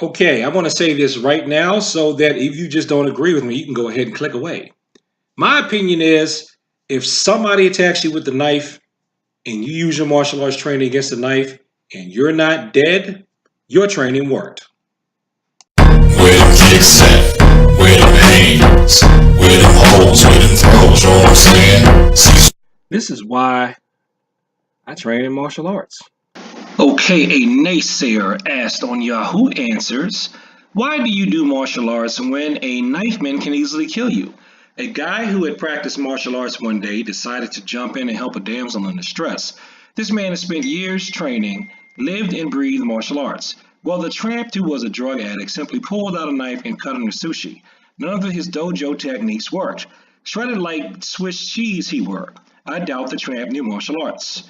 Okay, I want to say this right now so that if you just don't agree with me, you can go ahead and click away. My opinion is if somebody attacks you with the knife and you use your martial arts training against the knife and you're not dead, your training worked. Where them kicks at? Where them hands? Where them holes? Where them throws? You know what I'm saying? Cecil. This is why I train in martial arts. Okay, a naysayer asked on Yahoo Answers, why do you do martial arts when a knifeman can easily kill you? A guy who had practiced martial arts one day decided to jump in and help a damsel in distress. This man has spent years training, lived and breathed martial arts. Well, the tramp, who was a drug addict, simply pulled out a knife and cut him to sushi. None of his dojo techniques worked. Shredded like Swiss cheese he worked. I doubt the tramp knew martial arts.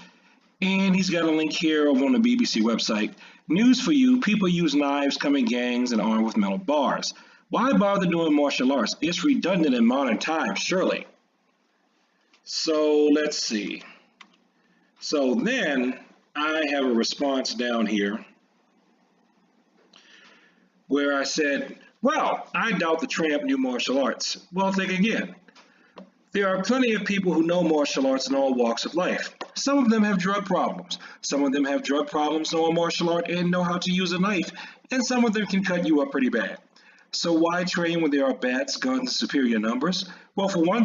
And he's got a link here over on the BBC website. News for you, people use knives, come in gangs, and armed with metal bars. Why bother doing martial arts? It's redundant in modern times, surely. So let's see. So then I have a response down here where I said, well, I doubt the tramp knew martial arts. Well, think again. There are plenty of people who know martial arts in all walks of life. Some of them have drug problems. Some of them have drug problems, know a martial art, and know how to use a knife. And some of them can cut you up pretty bad. So why train when there are bats, guns, and superior numbers? Well, for one,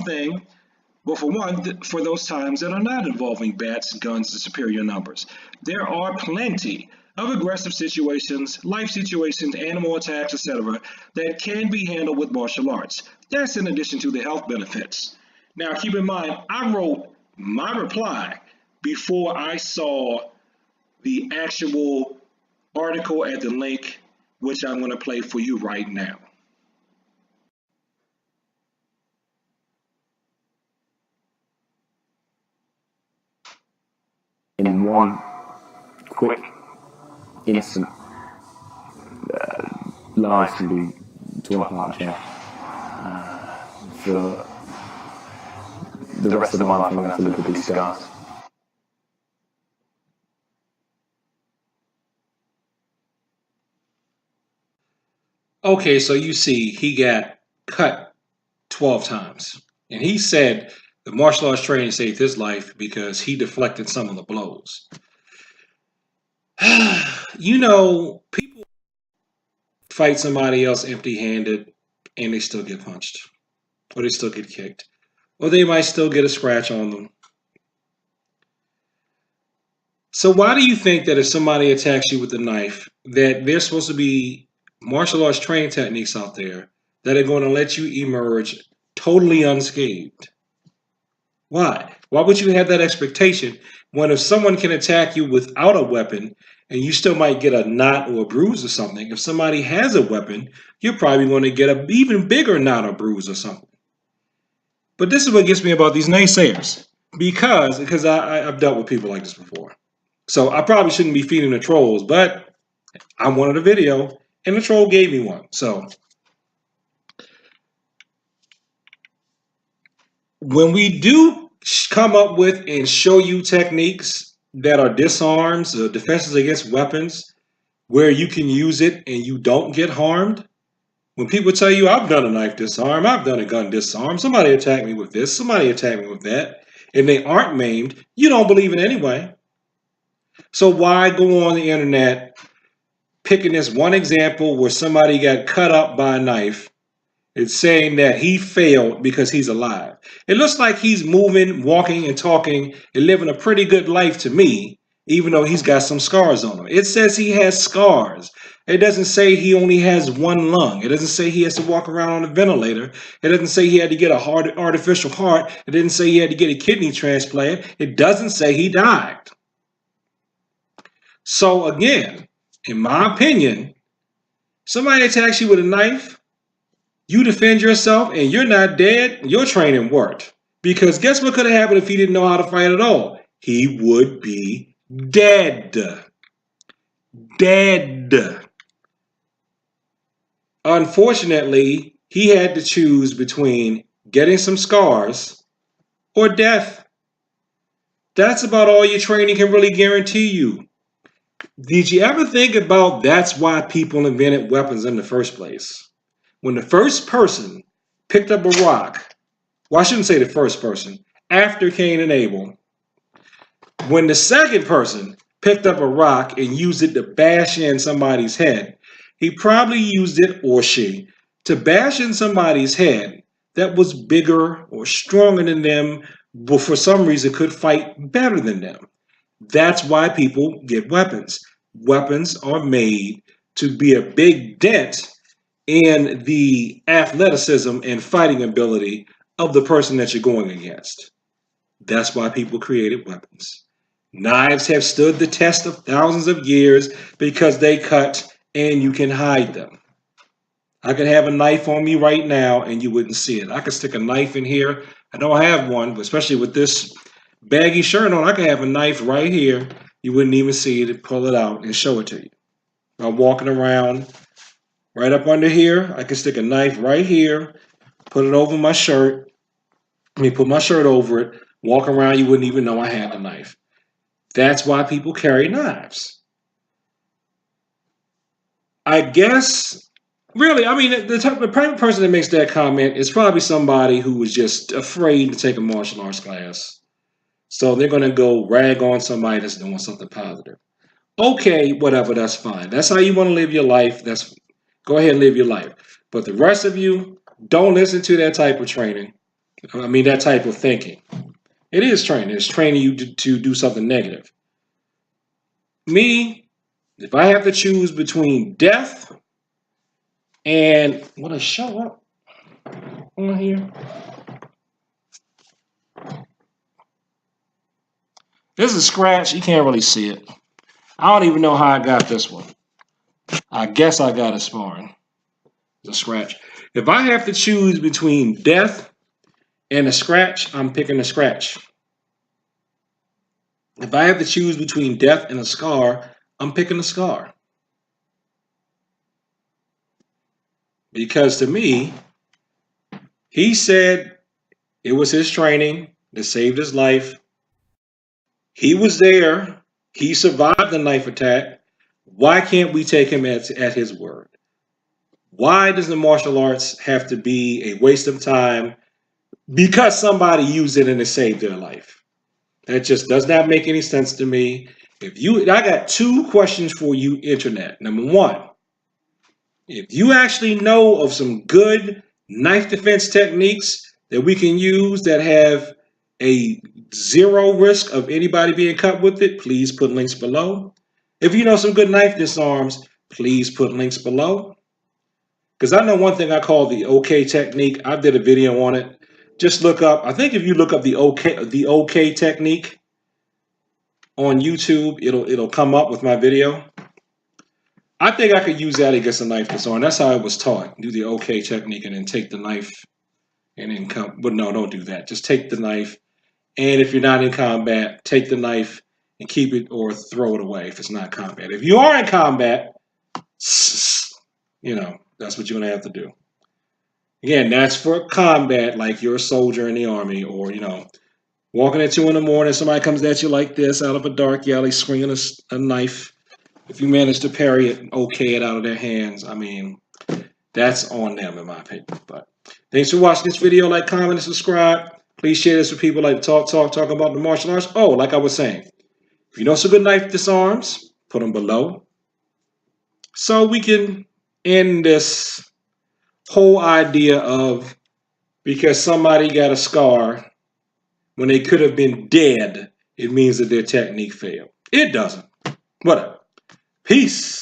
for those times that are not involving bats, guns, and superior numbers. There are plenty of aggressive situations, life situations, animal attacks, etc., that can be handled with martial arts. That's in addition to the health benefits. Now, keep in mind, I wrote my reply before I saw the actual article at the link, which I'm going to play for you right now. In one quick instant, lives can be torn apart and changed. For the rest of my life, I'm going to have to live with these scars. Okay, so you see, he got cut 12 times. And he said the martial arts training saved his life because he deflected some of the blows. You know, people fight somebody else empty-handed and they still get punched. Or they still get kicked. Or they might still get a scratch on them. So why do you think that if somebody attacks you with a knife, that there's supposed to be martial arts training techniques out there that are going to let you emerge totally unscathed? Why? Why would you have that expectation when if someone can attack you without a weapon and you still might get a knot or a bruise or something, if somebody has a weapon, you're probably going to get an even bigger knot or bruise or something. But this is what gets me about these naysayers. Because I've dealt with people like this before. So I probably shouldn't be feeding the trolls, but I wanted a video and the troll gave me one. So when we do come up with and show you techniques that are disarms or defenses against weapons where you can use it and you don't get harmed, when people tell you, I've done a knife disarm, I've done a gun disarm, somebody attacked me with this, somebody attacked me with that, and they aren't maimed, you don't believe it anyway. So why go on the internet picking this one example where somebody got cut up by a knife and saying that he failed because he's alive? It looks like he's moving, walking, and talking and living a pretty good life to me, even though he's got some scars on him. It says he has scars. It doesn't say he only has one lung. It doesn't say he has to walk around on a ventilator. It doesn't say he had to get a artificial heart. It didn't say he had to get a kidney transplant. It doesn't say he died. So again, in my opinion, somebody attacks you with a knife, you defend yourself, and you're not dead, your training worked. Because guess what could have happened if he didn't know how to fight at all? He would be dead. Dead. Unfortunately, he had to choose between getting some scars or death. That's about all your training can really guarantee you. Did you ever think about that's why people invented weapons in the first place? When the first person picked up a rock, well, I shouldn't say the first person, after Cain and Abel, when the second person picked up a rock and used it to bash in somebody's head, he probably used it, or she, to bash in somebody's head that was bigger or stronger than them, but for some reason could fight better than them. That's why people get weapons. Weapons are made to be a big dent in the athleticism and fighting ability of the person that you're going against. That's why people created weapons. Knives have stood the test of thousands of years because they cut and you can hide them. I could have a knife on me right now and you wouldn't see it. I could stick a knife in here. I don't have one, but especially with this baggy shirt on, I could have a knife right here. You wouldn't even see it, pull it out and show it to you. I'm walking around right up under here. I can stick a knife right here, put it over my shirt. Put my shirt over it, walk around, you wouldn't even know I had the knife. That's why people carry knives. I guess, really, I mean, the person that makes that comment is probably somebody who was just afraid to take a martial arts class. So they're going to go rag on somebody that's doing something positive. Okay, whatever, that's fine. That's how you want to live your life. Go ahead and live your life. But the rest of you, don't listen to that type of training. That type of thinking. It is training. It's training you to do something negative. Me, if I have to choose between death and will it show up on here? This is a scratch. You can't really see it. I don't even know how I got this one. I guess I got it sparring. It's a scratch. If I have to choose between death and a scratch, I'm picking a scratch. If I have to choose between death and a scar, I'm picking a scar. Because to me, he said it was his training that saved his life. He was there. He survived the knife attack. Why can't we take him at his word? Why does the martial arts have to be a waste of time because somebody used it and it saved their life? That just does not make any sense to me. I got two questions for you, Internet. Number one, if you actually know of some good knife defense techniques that we can use that have a zero risk of anybody being cut with it, please put links below. If you know some good knife disarms, please put links below. Because I know one thing I call the OK technique. I did a video on it. Just look up, I think if you look up the OK technique on YouTube, it'll come up with my video. I think I could use that against a knife disarm. That's how it was taught. Do the OK technique and then take the knife and then come. But no, don't do that. Just take the knife. And if you're not in combat, take the knife and keep it or throw it away if it's not combat. If you are in combat, that's what you're going to have to do. Again, that's for combat, like you're a soldier in the army or, walking at 2 in the morning, somebody comes at you like this out of a dark alley swinging a knife. If you manage to parry it and okay it out of their hands, that's on them in my opinion. But thanks for watching this video. Like, comment, and subscribe. Please share this with people like talk about the martial arts. Oh, like I was saying, if you know some good knife disarms, put them below. So we can end this whole idea of because somebody got a scar when they could have been dead, it means that their technique failed. It doesn't. Whatever. Peace.